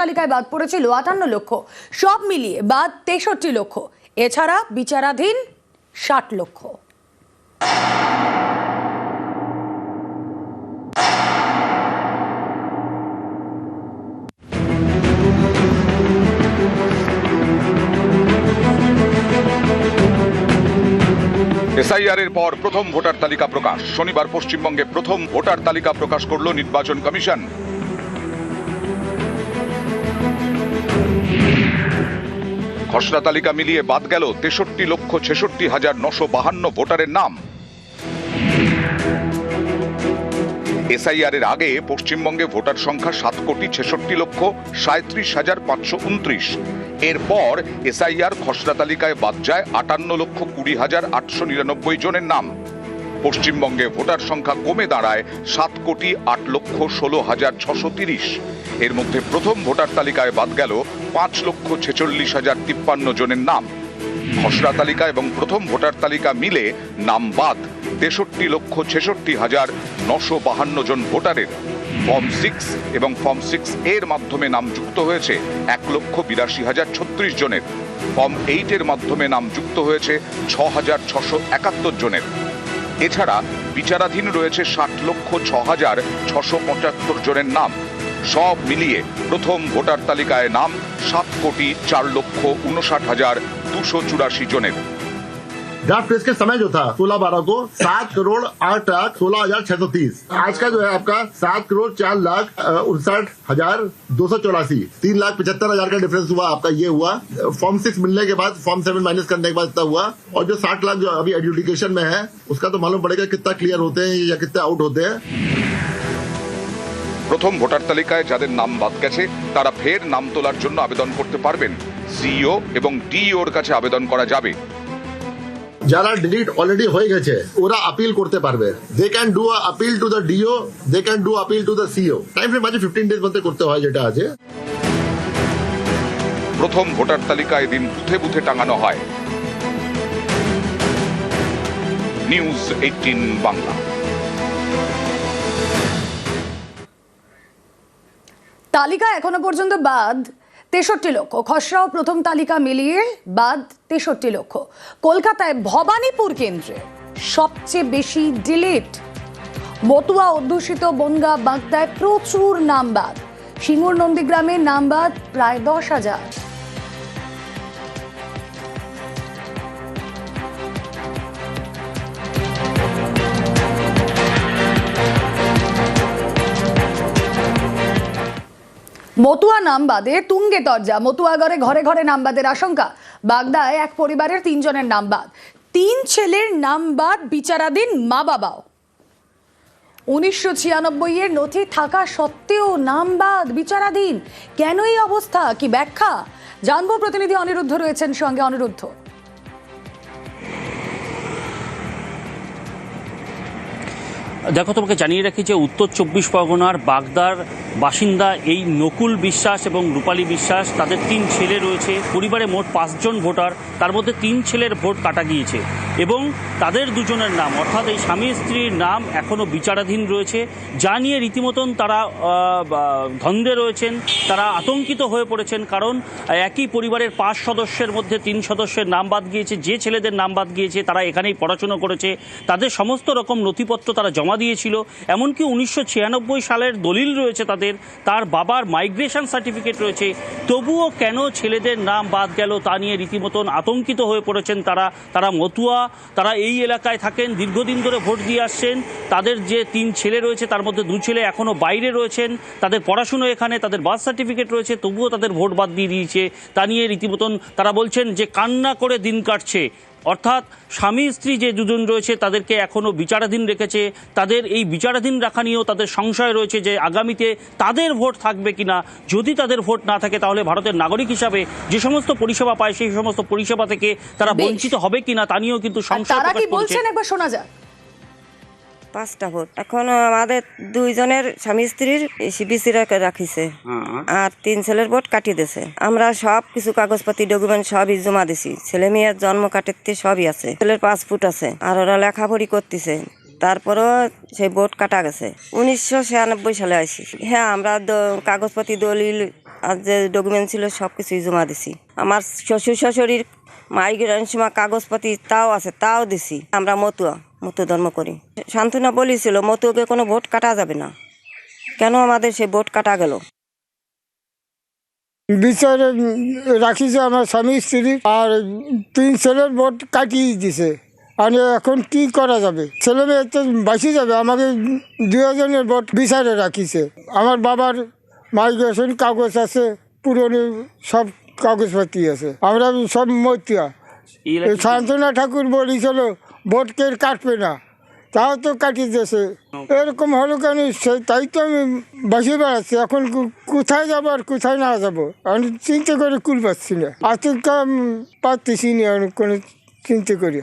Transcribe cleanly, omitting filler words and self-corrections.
তালিকায় বাদ পড়েছিল 58 লক্ষ, সব মিলিয়ে বাদ 63 লক্ষ। এছাড়া বিচারাধীন 60 লক্ষ। এসআইআর এর পর প্রথম ভোটার তালিকা প্রকাশ। শনিবার পশ্চিমবঙ্গে প্রথম ভোটার তালিকা প্রকাশ করল নির্বাচন কমিশন। খসড়া তালিকা মিলিয়ে বাদ গেল 63,66,952 ভোটারের নাম। এসআইআর এর আগে পশ্চিমবঙ্গে ভোটার সংখ্যা 7,66,37,529। এরপর এসআইআর খসড়া তালিকায় বাদ যায় 58,20,899 জনের নাম। পশ্চিমবঙ্গে ভোটার সংখ্যা কমে দাঁড়ায় 7,08,16,630। এর মধ্যে প্রথম ভোটার তালিকায় বাদ গেল 5,46,053 জনের নাম। খসড়া তালিকা এবং প্রথম ভোটার তালিকা মিলে নাম বাদ 63,66,952 জন ভোটারের। ফর্ম 6 এবং ফর্ম 6 এর মাধ্যমে নাম যুক্ত হয়েছে 1,82,036 জনের। ফর্ম 8 এর মাধ্যমে নাম যুক্ত হয়েছে 6,671 জনের। এছাড়া বিচারাধীন রয়েছে 60,06,675 জনের নাম। সব মিলিয়ে প্রথম ভোটার তালিকায় নাম 7,04,59,284 জনের। ड्राफ्ट टेस्ट के समय जो था 16/12 को 7,08,16,630। आज का जो है आपका 7,04,59,284। 3,75,000 का डिफरेंस हुआ आपका, ये हुआ फॉर्म 6 मिलने के बाद, फॉर्म 7 माइनस करने के बाद इतना हुआ। और जो 60 लाख जो अभी एडजुडिकेशन में है उसका तो मालूम पड़ेगा कितना क्लियर होते हैं या कितने आउट होते हैं। প্রথম ভোটার তালিকায় যাদের নাম বাদ গেছে তারা ফের নাম তোলার জন্য আবেদন করতে পারবেন। সিইও এবং ডিইওর কাছে আবেদন করা যাবে। যারা ডিলিট অলরেডি হয়ে গেছে ওরা আপিল করতে পারবে। They can do a appeal to the DO, they can do appeal to the CEO. Time frame আছে 15 ডেজ মধ্যে করতে হয় যেটা আছে। প্রথম ভোটার তালিকা এদিন বুথে বুথে টাঙানো হয়। নিউজ 18 বাংলা। তালিকা এখনো পর্যন্ত বাদ 63 লক্ষ, খসড়া ও প্রথম তালিকা মিলিয়ে বাদ 63 লক্ষ। কলকাতায় ভবানীপুর কেন্দ্রে সবচেয়ে বেশি ডিলিট। মতুয়া অধ্যুষিত বনগাঁ বাগদায় প্রচুর নাম বাদ। সিঙ্গুর নন্দীগ্রামে নাম বাদ প্রায় 10,000। মতুয়া নাম বাদে তুঙ্গে তরজা। মতুয়াগড়ে ঘরে ঘরে নাম বাদের আশঙ্কা। বাগদায় এক পরিবারের 3 জনের নাম বাদ। 3 ছেলের নাম বাদ বিচারাধীন মা বাবাও। 1996 এর নথি থাকা সত্ত্বেও নাম বাদ বিচারাধীন। কেন এই অবস্থা, কি ব্যাখ্যা জানবো। প্রতিনিধি অনিরুদ্ধ রয়েছেন সঙ্গে। অনিরুদ্ধ, দেখো, তোমাকে জানিয়ে রাখি যে উত্তর 24 পরগনার বাগদার বাসিন্দা এই নকুল বিশ্বাস এবং রূপালী বিশ্বাস, তাদের 3 ছেলে রয়েছে। পরিবারে মোট 5 জন ভোটার, তার মধ্যে 3 ছেলের ভোট কাটা গিয়েছে এবং তাদের 2 জনের নাম অর্থাৎ এই স্বামী স্ত্রীর নাম এখনও বিচারাধীন রয়েছে, যা নিয়ে রীতিমতন তারা ধন্দে রয়েছেন, তারা আতঙ্কিত হয়ে পড়েছেন। কারণ একই পরিবারের 5 সদস্যের মধ্যে 3 সদস্যের নাম বাদ গিয়েছে। যে ছেলেদের নাম বাদ গিয়েছে তারা এখানেই পড়াশুনো করেছে, তাদের সমস্ত রকম নথিপত্র তারা জমা দিয়েছিল। এমনকি 1996 সালের দলিল রয়েছে তাদের, তার বাবার মাইগ্রেশন সার্টিফিকেট রয়েছে। তবুও কেন ছেলেদের নাম বাদ গেল তা নিয়ে রীতিমতন আতঙ্কিত হয়ে পড়েছেন তারা মতুয়া, তারা এই এলাকায় থাকেন, দীর্ঘদিন ধরে ভোট দিয়ে আসছেন। তাদের যে 3 ছেলে রয়েছে তার মধ্যে 2 ছেলে এখনও বাইরে রয়েছেন, তাদের পড়াশুনো এখানে, তাদের বার্থ সার্টিফিকেট রয়েছে, তবুও তাদের ভোট বাদ দিয়ে দিয়েছে। তা নিয়ে রীতিমতন তারা বলছেন যে কান্না করে দিন কাটছে। অর্থাৎ স্বামী স্ত্রী যে 2 জন রয়েছে তাদেরকে এখনও বিচারাধীন রেখেছে। তাদের এই বিচারাধীন রাখা নিয়েও তাদের সংশয় রয়েছে যে আগামীতে তাদের ভোট থাকবে কিনা। যদি তাদের ভোট না থাকে তাহলে ভারতের নাগরিক হিসাবে যে সমস্ত পরিষেবা পায় সেই সমস্ত পরিষেবা থেকে তারা বঞ্চিত হবে কিনা তা নিয়েও কিন্তু সংশয় তারা কি বলছেন একবার শোনা যাক। 5টা ভোট এখন আমাদের 2 জনের স্বামী স্ত্রীর সিবিসিরা রাখিছে আর 3 ছেলের ভোট কাটিয়ে দিয়েছে। আমরা সব কিছু কাগজপাতি ডকুমেন্ট সবই জমা দিছি। ছেলে মেয়ের জন্ম কাটিতে সবই আছে, ছেলের পাসপোর্ট আছে, আর ওরা লেখাপড়ি করতেছে। তারপরও সেই ভোট কাটা গেছে। 1996 সালে আসি। হ্যাঁ, আমরা কাগজপাতি দলিল আর যে ডকুমেন্ট ছিল সব কিছুই জমা দিছি। আমার শ্বশুর শাশুড়ির মাইগ্রেন সময় কাগজপাতি তাও আছে, তাও দিছি। আমরা মতু ধর্ম করি। শান্তনা বলেছিল মতুকে কোনো ভোট কাটা যাবে না, কেন আমাদের সেই ভোট কাটা গেল? বিচারে রাখিছে আমার স্বামী স্ত্রী, আর 3 ছেলের ভোট কাটিয়ে দিছে। আর এখন কি করা যাবে? ছেলে মেয়ে তো বাঁচি যাবে, আমাকে 2 জনের ভোট বিচারে রাখিছে। আমার বাবার মাইগ্রেশন কাগজ আছে, পুরনো সব কাগজপাতি আছে, আমরা সব মতিয়া। শান্তনা ঠাকুর বলেছিল ভোট কে কাটবে না, তাও তো কাটিয়ে দিয়েছে। এরকম হলো কেন? তাই তো আমি বাসে বেড়াচ্ছি। এখন কোথায় যাবো আর কোথায় না যাবো আমি চিন্তা করে কুল পাচ্ছি না। আজকে পারতেছি না কোনো চিন্তা করি।